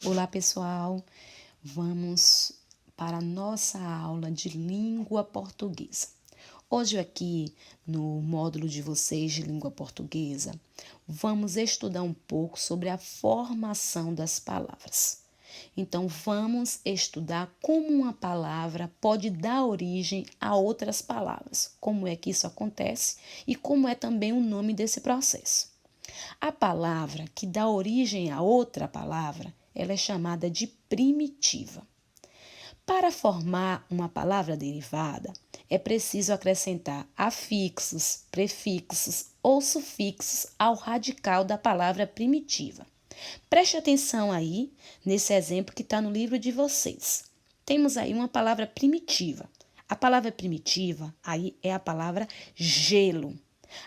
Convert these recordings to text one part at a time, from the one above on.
Olá, pessoal! Vamos para a nossa aula de língua portuguesa. Hoje aqui, no módulo de vocês de língua portuguesa, vamos estudar um pouco sobre a formação das palavras. Então, vamos estudar como uma palavra pode dar origem a outras palavras, como é que isso acontece e como é também o nome desse processo. A palavra que dá origem a outra palavra, ela é chamada de primitiva. Para formar uma palavra derivada, é preciso acrescentar afixos, prefixos ou sufixos ao radical da palavra primitiva. Preste atenção aí nesse exemplo que está no livro de vocês. Temos aí uma palavra primitiva. A palavra primitiva aí é a palavra gelo.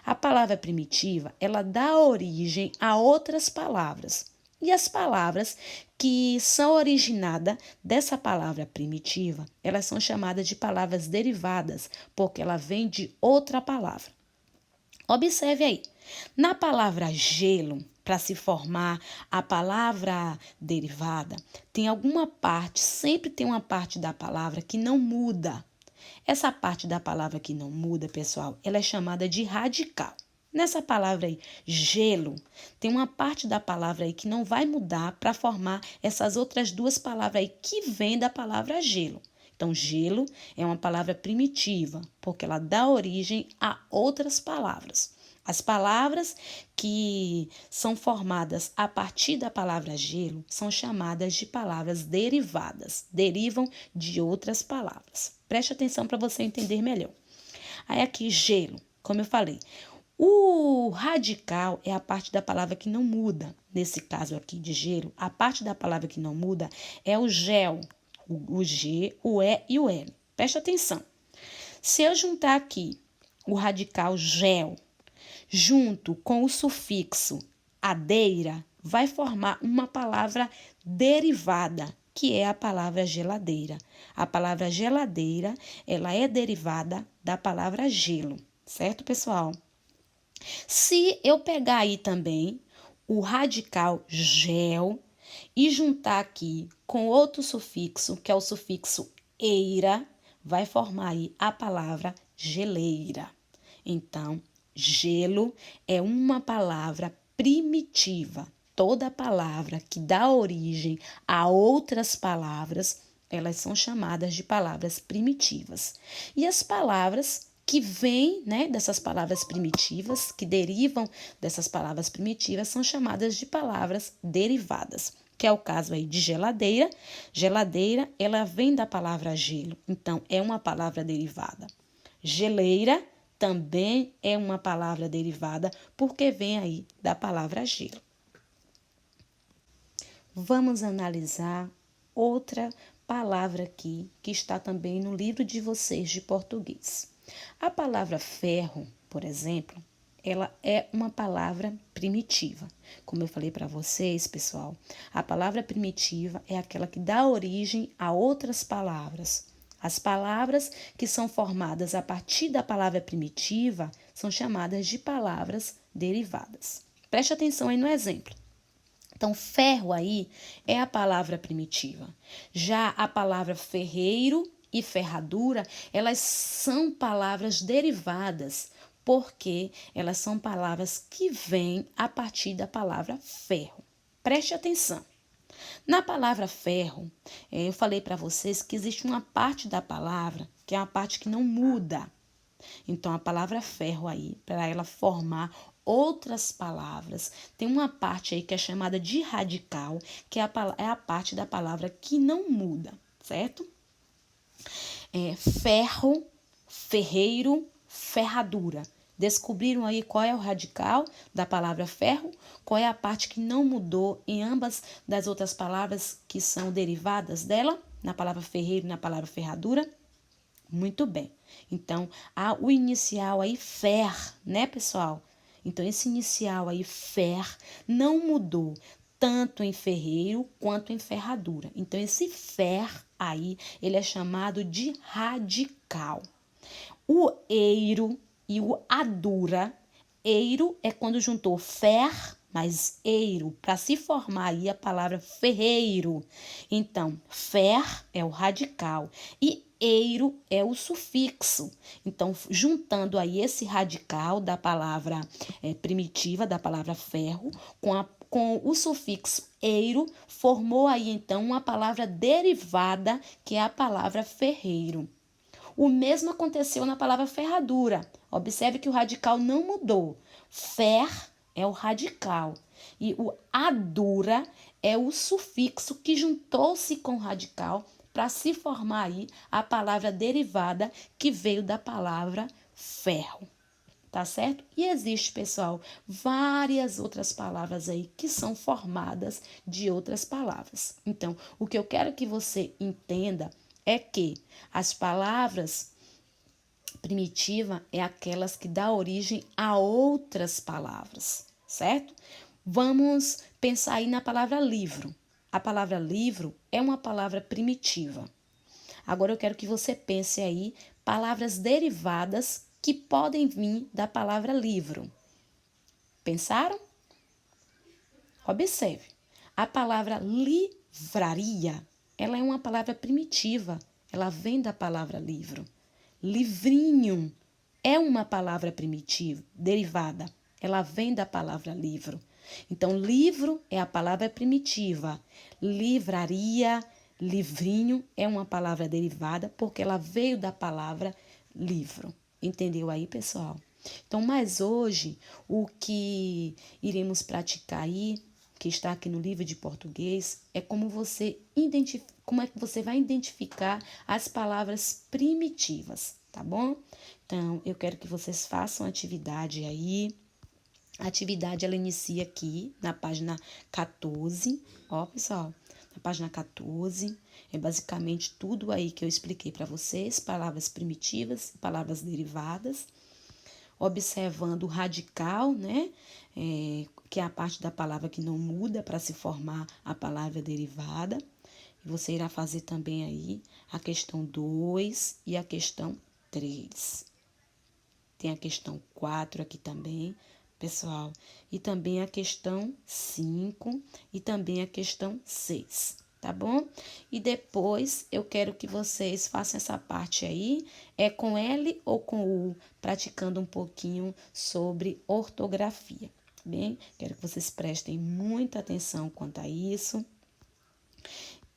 A palavra primitiva, ela dá origem a outras palavras. E as palavras que são originadas dessa palavra primitiva, elas são chamadas de palavras derivadas, porque ela vem de outra palavra. Observe aí, na palavra gelo, para se formar a palavra derivada, tem alguma parte, sempre tem uma parte da palavra que não muda. Essa parte da palavra que não muda, pessoal, ela é chamada de radical. Nessa palavra aí, gelo, tem uma parte da palavra aí que não vai mudar para formar essas outras duas palavras aí que vêm da palavra gelo. Então, gelo é uma palavra primitiva, porque ela dá origem a outras palavras. As palavras que são formadas a partir da palavra gelo são chamadas de palavras derivadas, derivam de outras palavras. Preste atenção para você entender melhor. Aí aqui, gelo, como eu falei, o radical é a parte da palavra que não muda. Nesse caso aqui de gelo, a parte da palavra que não muda é o gel, o G, o E e o L. Preste atenção. Se eu juntar aqui o radical gel junto com o sufixo adeira, vai formar uma palavra derivada, que é a palavra geladeira. A palavra geladeira, ela é derivada da palavra gelo, certo, pessoal? Se eu pegar aí também o radical gel e juntar aqui com outro sufixo, que é o sufixo eira, vai formar aí a palavra geleira. Então, gelo é uma palavra primitiva. Toda palavra que dá origem a outras palavras, elas são chamadas de palavras primitivas. E as palavras que vêm, dessas palavras primitivas, que derivam dessas palavras primitivas, são chamadas de palavras derivadas, que é o caso aí de geladeira. Geladeira, ela vem da palavra gelo, então é uma palavra derivada. Geleira também é uma palavra derivada, porque vem aí da palavra gelo. Vamos analisar outra palavra aqui, que está também no livro de vocês de português. A palavra ferro, por exemplo, ela é uma palavra primitiva. Como eu falei para vocês, pessoal, a palavra primitiva é aquela que dá origem a outras palavras. As palavras que são formadas a partir da palavra primitiva são chamadas de palavras derivadas. Preste atenção aí no exemplo. Então, ferro aí é a palavra primitiva. Já a palavra ferreiro e ferradura, elas são palavras derivadas, porque elas são palavras que vêm a partir da palavra ferro. Preste atenção. Na palavra ferro, eu falei para vocês que existe uma parte da palavra que é uma parte que não muda. Então, a palavra ferro aí, para ela formar outras palavras, tem uma parte aí que é chamada de radical, que é a parte da palavra que não muda, certo? Ferro, ferreiro, ferradura. Descobriram aí qual é o radical da palavra ferro? Qual é a parte que não mudou em ambas das outras palavras que são derivadas dela? Na palavra ferreiro e na palavra ferradura? Muito bem. Então, há o inicial aí, fer, né, pessoal? Então, esse inicial aí, fer, não mudou tanto em ferreiro quanto em ferradura. Então, esse fer aí, ele é chamado de radical. O eiro e o adura. Eiro é quando juntou fer mas eiro, para se formar aí a palavra ferreiro. Então, fer é o radical e eiro é o sufixo. Então, juntando aí esse radical da palavra primitiva, da palavra ferro, com o sufixo eiro, formou aí então uma palavra derivada, que é a palavra ferreiro. O mesmo aconteceu na palavra ferradura. Observe que o radical não mudou. Fer é o radical e o adura é o sufixo que juntou-se com o radical para se formar aí a palavra derivada que veio da palavra ferro. Tá certo? E existe, pessoal, várias outras palavras aí que são formadas de outras palavras. Então, o que eu quero que você entenda é que as palavras primitivas é aquelas que dão origem a outras palavras, certo? Vamos pensar aí na palavra livro. A palavra livro é uma palavra primitiva. Agora eu quero que você pense aí palavras derivadas que podem vir da palavra livro. Pensaram? Observe. A palavra livraria, ela é uma palavra primitiva. Ela vem da palavra livro. Livrinho é uma palavra primitiva, derivada. Ela vem da palavra livro. Então, livro é a palavra primitiva. Livraria, livrinho é uma palavra derivada porque ela veio da palavra livro. Entendeu aí, pessoal? Então, mas hoje, o que iremos praticar aí, que está aqui no livro de português, é como é que você vai identificar as palavras primitivas, tá bom? Então, eu quero que vocês façam atividade aí. A atividade, ela inicia aqui na página 14, ó, pessoal. Na página 14, é basicamente tudo aí que eu expliquei para vocês, palavras primitivas, palavras derivadas, observando o radical, né? Que é a parte da palavra que não muda para se formar a palavra derivada. E você irá fazer também aí a questão 2 e a questão 3. Tem a questão 4 aqui também, pessoal. E também a questão 5 e também a questão 6, tá bom? E depois eu quero que vocês façam essa parte aí, com L ou com U, praticando um pouquinho sobre ortografia, tá bem? Quero que vocês prestem muita atenção quanto a isso.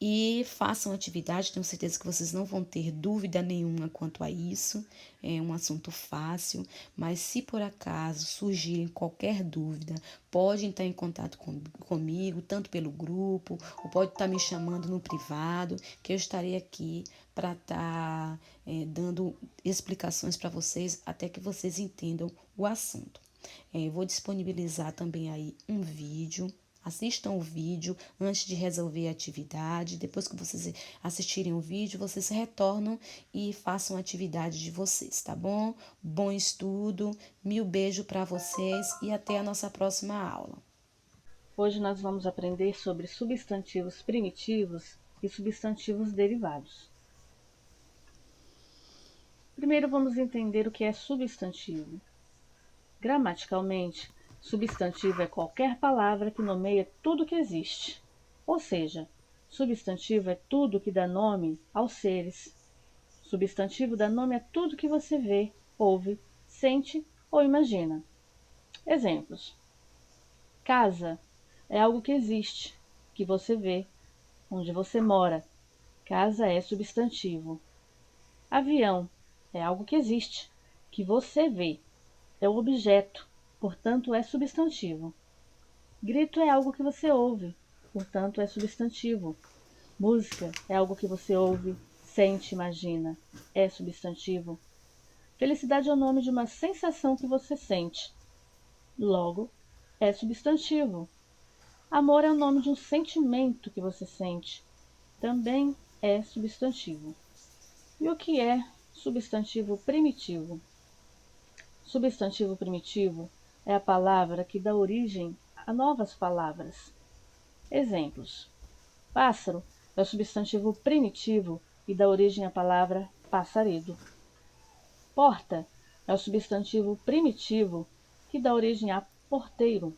E façam atividade, tenho certeza que vocês não vão ter dúvida nenhuma quanto a isso. É um assunto fácil, mas se por acaso surgirem qualquer dúvida, podem estar em contato comigo, tanto pelo grupo, ou pode estar me chamando no privado, que eu estarei aqui para estar dando explicações para vocês até que vocês entendam o assunto. Vou disponibilizar também aí um vídeo. Assistam o vídeo antes de resolver a atividade. Depois que vocês assistirem o vídeo, vocês retornam e façam a atividade de vocês, tá bom? Bom estudo, mil beijos para vocês e até a nossa próxima aula. Hoje nós vamos aprender sobre substantivos primitivos e substantivos derivados. Primeiro vamos entender o que é substantivo. Gramaticalmente, substantivo é qualquer palavra que nomeia tudo que existe. Ou seja, substantivo é tudo que dá nome aos seres. Substantivo dá nome a tudo que você vê, ouve, sente ou imagina. Exemplos: casa é algo que existe, que você vê, onde você mora. Casa é substantivo. Avião é algo que existe, que você vê. É um objeto, portanto é substantivo. Grito é algo que você ouve, portanto é substantivo. Música é algo que você ouve, sente, imagina, é substantivo. Felicidade é o nome de uma sensação que você sente, logo é substantivo. Amor é o nome de um sentimento que você sente, também é substantivo. E o que é substantivo primitivo? Substantivo primitivo é a palavra que dá origem a novas palavras. Exemplos: pássaro é o substantivo primitivo e dá origem à palavra passaredo. Porta é o substantivo primitivo que dá origem a porteiro.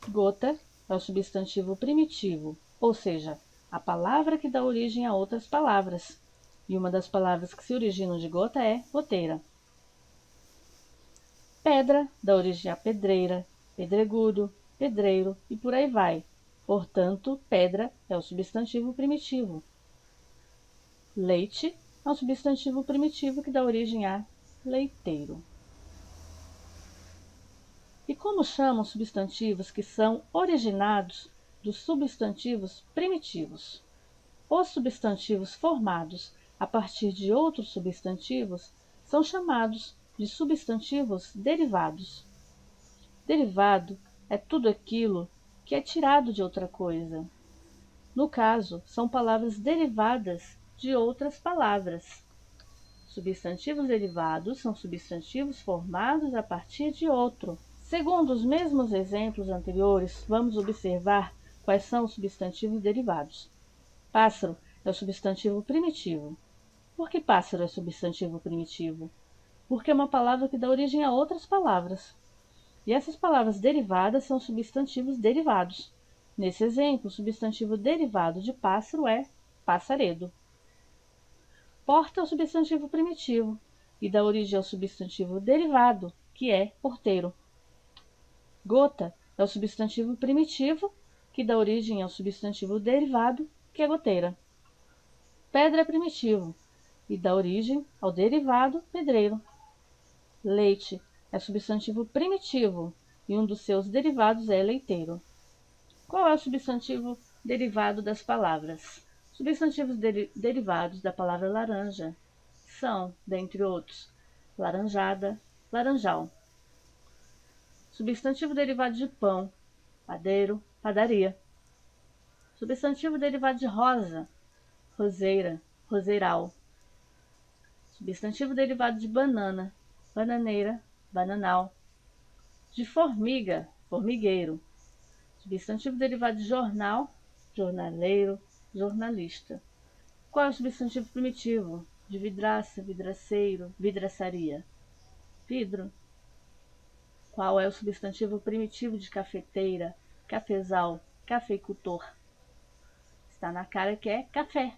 Gota é o substantivo primitivo, ou seja, a palavra que dá origem a outras palavras. E uma das palavras que se originam de gota é goteira. Pedra dá origem a pedreira, pedregudo, pedreiro e por aí vai. Portanto, pedra é o substantivo primitivo. Leite é um substantivo primitivo que dá origem a leiteiro. E como chamam substantivos que são originados dos substantivos primitivos? Os substantivos formados a partir de outros substantivos são chamados de substantivos derivados. Derivado é tudo aquilo que é tirado de outra coisa. No caso, são palavras derivadas de outras palavras. Substantivos derivados são substantivos formados a partir de outro. Segundo os mesmos exemplos anteriores, vamos observar quais são os substantivos derivados. Pássaro é o substantivo primitivo. Por que pássaro é substantivo primitivo? Porque é uma palavra que dá origem a outras palavras. E essas palavras derivadas são substantivos derivados. Nesse exemplo, o substantivo derivado de pássaro é passaredo. Porta é o substantivo primitivo e dá origem ao substantivo derivado, que é porteiro. Gota é o substantivo primitivo, que dá origem ao substantivo derivado, que é goteira. Pedra é primitivo e dá origem ao derivado pedreiro. Leite é substantivo primitivo e um dos seus derivados é leiteiro. Qual é o substantivo derivado das palavras? Substantivos derivados da palavra laranja são, dentre outros, laranjada, laranjal. Substantivo derivado de pão, padeiro, padaria. Substantivo derivado de rosa, roseira, roseiral. Substantivo derivado de banana, bananeira, bananal. De formiga, formigueiro. Substantivo derivado de jornal, jornaleiro, jornalista. Qual é o substantivo primitivo? De vidraça, vidraceiro, vidraçaria. Vidro. Qual é o substantivo primitivo de cafeteira, cafezal, cafeicultor? Está na cara que é café.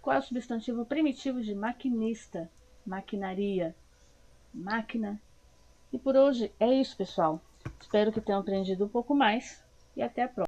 Qual é o substantivo primitivo de maquinista, maquinaria, máquina? E por hoje é isso, pessoal. Espero que tenham aprendido um pouco mais e até a próxima.